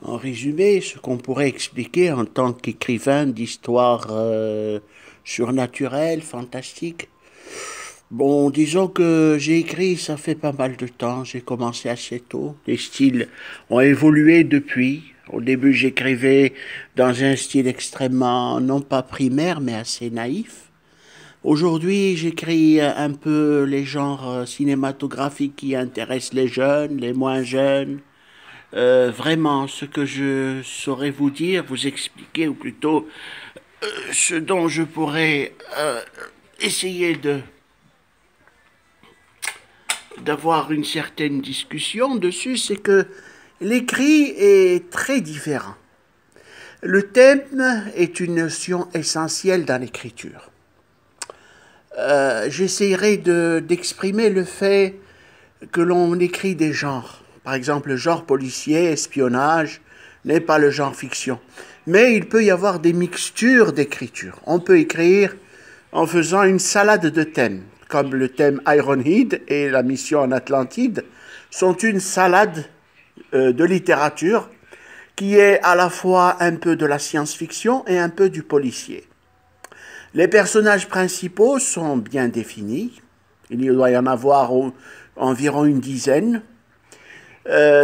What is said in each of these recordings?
En résumé, ce qu'on pourrait expliquer en tant qu'écrivain d'histoire surnaturelle, fantastique. Bon, disons que j'ai écrit, ça fait pas mal de temps, j'ai commencé assez tôt. Les styles ont évolué depuis. Au début, j'écrivais dans un style extrêmement, non pas primaire, mais assez naïf. Aujourd'hui, j'écris un peu les genres cinématographiques qui intéressent les jeunes, les moins jeunes. Vraiment, ce que je saurais vous dire, vous expliquer, ou plutôt ce dont je pourrais essayer d'avoir une certaine discussion dessus, c'est que l'écrit est très différent. Le thème est une notion essentielle dans l'écriture. J'essaierai d'exprimer le fait que l'on écrit des genres. Par exemple, le genre policier, espionnage, n'est pas le genre fiction. Mais il peut y avoir des mixtures d'écriture. On peut écrire en faisant une salade de thèmes, comme le thème Ironhead et la mission en Atlantide sont une salade de littérature qui est à la fois un peu de la science-fiction et un peu du policier. Les personnages principaux sont bien définis. Il doit y en avoir environ une dizaine.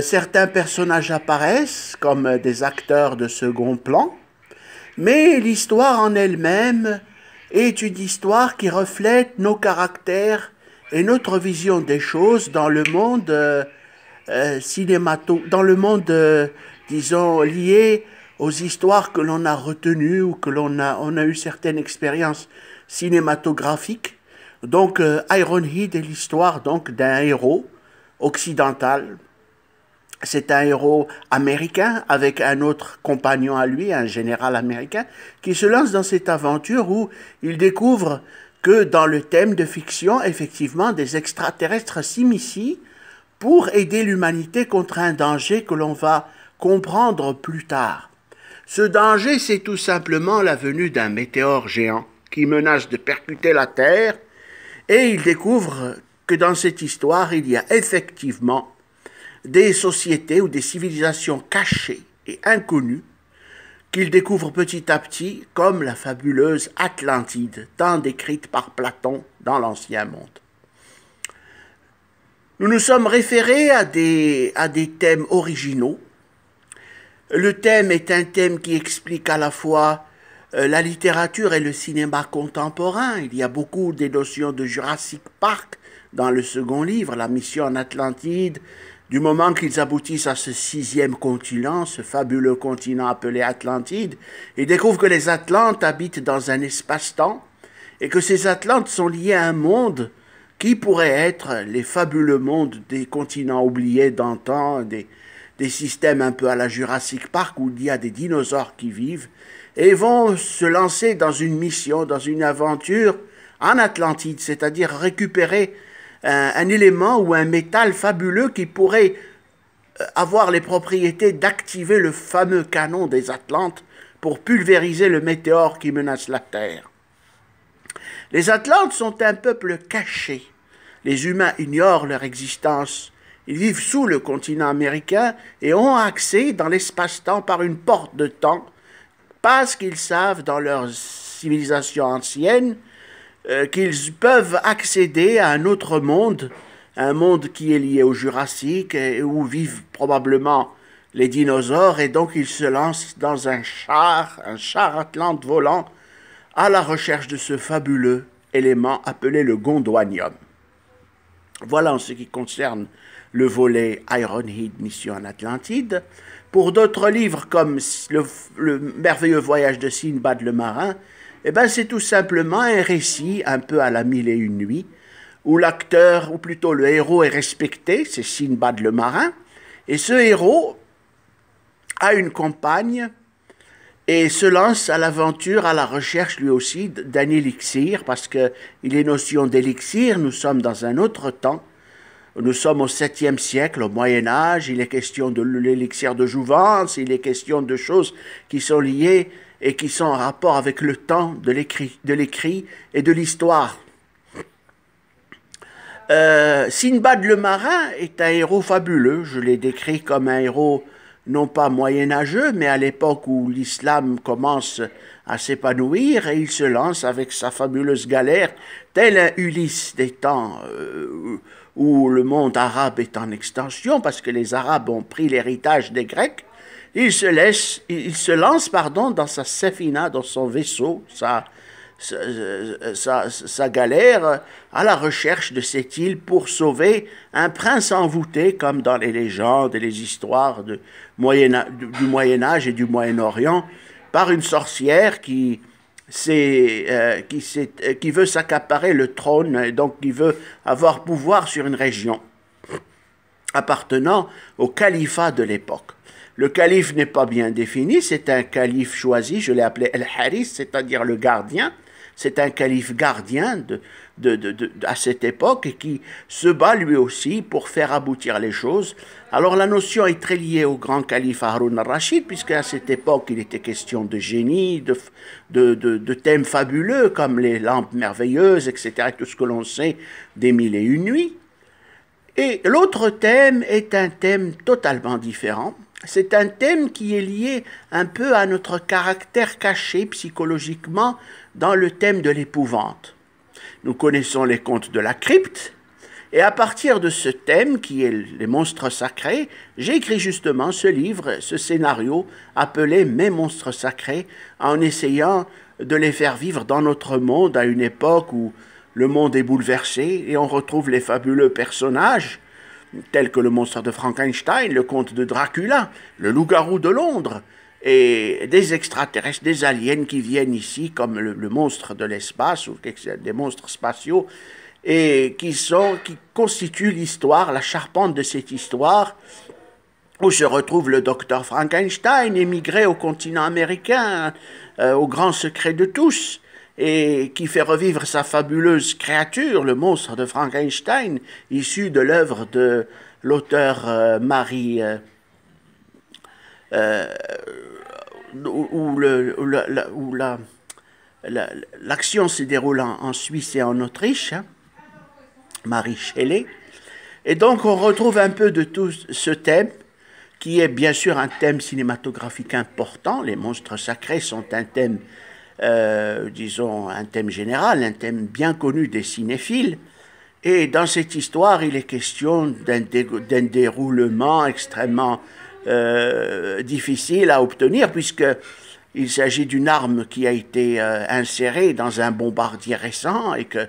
Certains personnages apparaissent comme des acteurs de second plan, mais l'histoire en elle-même est une histoire qui reflète nos caractères et notre vision des choses dans le monde dans le monde, disons, lié aux histoires que l'on a retenues ou que on a eu certaines expériences cinématographiques. Donc, Ironhead est l'histoire donc d'un héros occidental. C'est un héros américain avec un autre compagnon à lui, un général américain, qui se lance dans cette aventure où il découvre que dans le thème de fiction, effectivement, des extraterrestres s'immiscient pour aider l'humanité contre un danger que l'on va comprendre plus tard. Ce danger, c'est tout simplement la venue d'un météore géant qui menace de percuter la Terre, et il découvre que dans cette histoire, il y a effectivement des sociétés ou des civilisations cachées et inconnues qu'il découvre petit à petit, comme la fabuleuse Atlantide, tant décrite par Platon dans l'Ancien Monde. Nous nous sommes référés à des thèmes originaux. Le thème est un thème qui explique à la fois la littérature et le cinéma contemporain. Il y a beaucoup des notions de Jurassic Park dans le second livre, la mission en Atlantide, du moment qu'ils aboutissent à ce sixième continent, ce fabuleux continent appelé Atlantide, ils découvrent que les Atlantes habitent dans un espace-temps et que ces Atlantes sont liées à un monde qui pourrait être les fabuleux mondes des continents oubliés d'antan, des systèmes un peu à la Jurassic Park où il y a des dinosaures qui vivent, et vont se lancer dans une mission, dans une aventure en Atlantide, c'est-à-dire récupérer un élément ou un métal fabuleux qui pourrait avoir les propriétés d'activer le fameux canon des Atlantes pour pulvériser le météore qui menace la Terre. Les Atlantes sont un peuple caché. Les humains ignorent leur existence. Ils vivent sous le continent américain et ont accès dans l'espace-temps par une porte de temps parce qu'ils savent dans leur civilisation ancienne qu'ils peuvent accéder à un autre monde, un monde qui est lié au Jurassique et où vivent probablement les dinosaures, et donc ils se lancent dans un char atlante volant, à la recherche de ce fabuleux élément appelé le gondwanium. Voilà en ce qui concerne le volet Ironhead, mission en Atlantide. Pour d'autres livres comme le merveilleux voyage de Sinbad le marin, eh ben c'est tout simplement un récit un peu à la Mille et une nuits, où l'acteur, ou plutôt le héros est respecté, c'est Sinbad le marin, et ce héros a une compagne et se lance à l'aventure, à la recherche lui aussi d'un élixir, parce qu'il est notion d'élixir, nous sommes dans un autre temps, nous sommes au 7e siècle, au Moyen-Âge, il est question de l'élixir de jouvence, il est question de choses qui sont liées et qui sont en rapport avec le temps de l'écrit et de l'histoire. Sinbad le marin est un héros fabuleux, je l'ai décrit comme un héros non pas moyenâgeux, mais à l'époque où l'islam commence à s'épanouir, et il se lance avec sa fabuleuse galère, tel un Ulysse des temps où le monde arabe est en extension, parce que les Arabes ont pris l'héritage des Grecs. Il se lance dans sa safina, dans son vaisseau, sa galère, à la recherche de cette île pour sauver un prince envoûté, comme dans les légendes et les histoires du Moyen-Âge et du Moyen-Orient, par une sorcière qui veut s'accaparer le trône, et donc qui veut avoir pouvoir sur une région appartenant au califat de l'époque. Le calife n'est pas bien défini, c'est un calife choisi, je l'ai appelé El-Haris, c'est-à-dire le gardien. C'est un calife gardien à cette époque et qui se bat lui aussi pour faire aboutir les choses. Alors la notion est très liée au grand calife Haroun al-Rachid, puisqu'à cette époque il était question de génie, de thèmes fabuleux comme les lampes merveilleuses, etc., tout ce que l'on sait des Mille et une nuits. Et l'autre thème est un thème totalement différent. C'est un thème qui est lié un peu à notre caractère caché psychologiquement dans le thème de l'épouvante. Nous connaissons les contes de la crypte, et à partir de ce thème qui est les monstres sacrés, j'ai écrit justement ce livre, ce scénario appelé « Mes monstres sacrés », en essayant de les faire vivre dans notre monde à une époque où le monde est bouleversé et on retrouve les fabuleux personnages tels que le monstre de Frankenstein, le conte de Dracula, le loup-garou de Londres, et des extraterrestres, des aliens qui viennent ici, comme le monstre de l'espace, ou des monstres spatiaux, et qui constituent l'histoire, la charpente de cette histoire, où se retrouve le docteur Frankenstein, émigré au continent américain, au grand secret de tous, et qui fait revivre sa fabuleuse créature, le monstre de Frankenstein, issu de l'œuvre de l'auteur où l'action se déroule en Suisse et en Autriche, hein, Marie Shelley. Et donc on retrouve un peu de tout ce thème, qui est bien sûr un thème cinématographique important. Les monstres sacrés sont un thème disons, un thème général, un thème bien connu des cinéphiles. Et dans cette histoire, il est question d'un déroulement extrêmement difficile à obtenir, puisqu'il s'agit d'une arme qui a été insérée dans un bombardier récent et que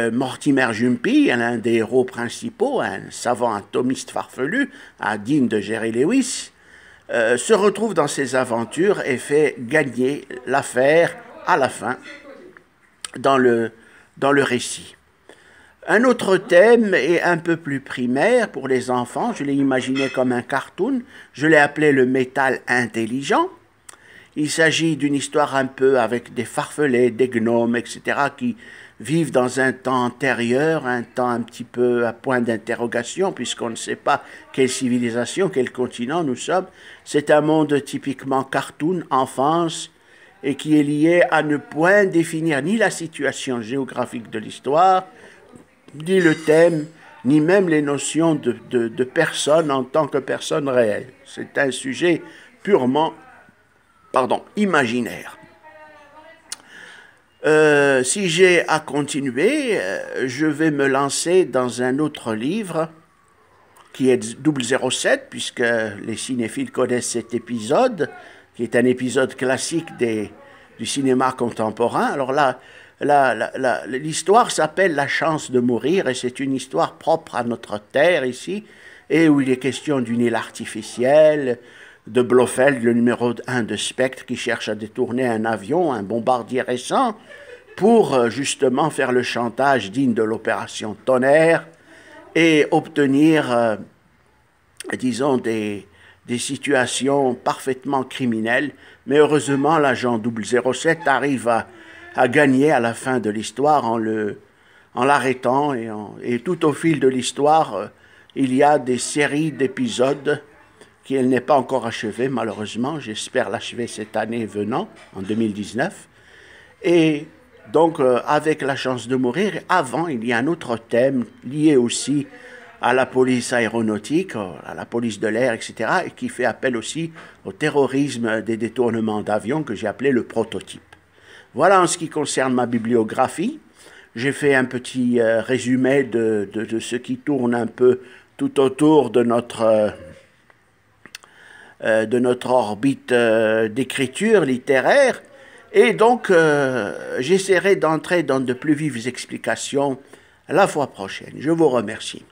Mortimer Jumpy, l'un des héros principaux, un savant atomiste farfelu, digne de Jerry Lewis, se retrouve dans ses aventures et fait gagner l'affaire à la fin dans le récit. Un autre thème est un peu plus primaire pour les enfants, je l'ai imaginé comme un cartoon, je l'ai appelé le métal intelligent. Il s'agit d'une histoire un peu avec des farfelets, des gnomes, etc., qui vivent dans un temps antérieur, un temps un petit peu à point d'interrogation, puisqu'on ne sait pas quelle civilisation, quel continent nous sommes. C'est un monde typiquement cartoon, enfance, et qui est lié à ne point définir ni la situation géographique de l'histoire, ni le thème, ni même les notions de personne en tant que personne réelle. C'est un sujet purement, imaginaire. Si j'ai à continuer, je vais me lancer dans un autre livre qui est 007, puisque les cinéphiles connaissent cet épisode, qui est un épisode classique du cinéma contemporain. Alors là, l'histoire s'appelle La chance de mourir, et c'est une histoire propre à notre terre ici, et où il est question d'une île artificielle, de Blofeld, le numéro 1 de Spectre, qui cherche à détourner un avion, un bombardier récent, pour justement faire le chantage digne de l'opération Tonnerre et obtenir, disons, des situations parfaitement criminelles. Mais heureusement, l'agent 007 arrive à gagner à la fin de l'histoire en l'arrêtant, et tout au fil de l'histoire, il y a des séries d'épisodes qui n'est pas encore achevée, malheureusement. J'espère l'achever cette année venant, en 2019. Et donc, avec La chance de mourir, avant, il y a un autre thème lié aussi à la police aéronautique, à la police de l'air, etc., et qui fait appel aussi au terrorisme des détournements d'avions que j'ai appelé le prototype. Voilà en ce qui concerne ma bibliographie. J'ai fait un petit résumé de ce qui tourne un peu tout autour de notre orbite d'écriture littéraire. Et donc, j'essaierai d'entrer dans de plus vives explications la fois prochaine. Je vous remercie.